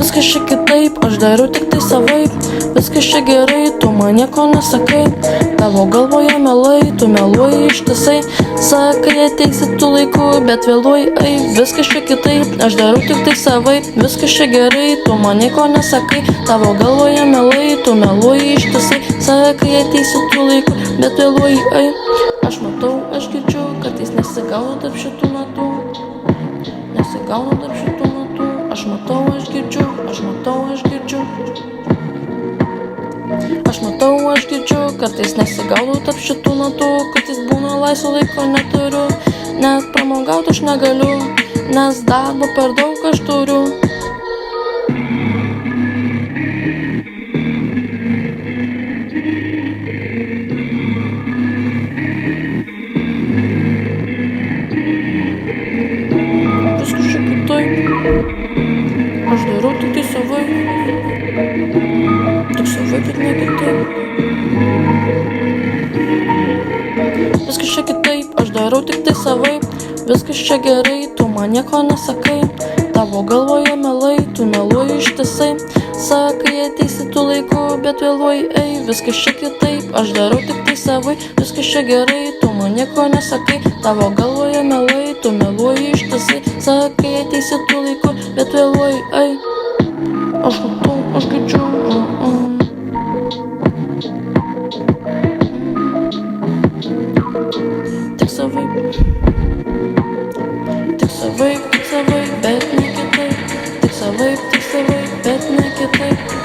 Viskas čia kitaip, aš darau tik tai savaip. Viskas čia gerai, tu man nieko nesakai. Tavo galvoje melai, tu meluoji ištisai. Sakai, ateisi tu laiku, bet vėluoji, ai. Viskas čia kitaip, aš darau tik tai savaip. Viskas čia gerai, tu man nieko nesakai. Tavo galvoje melai, tu meluoji ištisai. Sakai, ateisi tu laiku, bet vėluoji, ai. Aš matau, aš girdžiu, kartais nesigaunu tarp šitų natų. Nesigaunu tarp šitų natų. Aš matau, aš girdžiu, aš matau, aš girdžiu. Aš matau, aš girdžiu, kartais nesigaudau tarp šitų natų. Kartais būna laisvo laiko neturiu, net pramogauti aš negaliu, nes darbo per daug aš turiu. Viskas čia kitaip, aš darau tik tai savaip. Tik savaip, bet ne kitaip. Viskas čia kitaip, aš darau tik tai savaip. Viskas čia gerai, tu man nieko nesakai. Tavo galvoje melai, tu meluoji ištisai. Sakai, ateisi tu laiku, bet vėluoji, ei. Viskas čia kitaip, aš darau tik tai savaip. Viskas čia gerai, tu man nieko nesakai. Tavo galvoje melai, tu meluoji ištisai. Sakai, ateisi tu laiku, bet vėluoji, ei. Aš matau, aš girdžiu. Tik savaip, tik savaip, tik savaip, bet ne kitaip. Tik savaip, bet ne kitaip.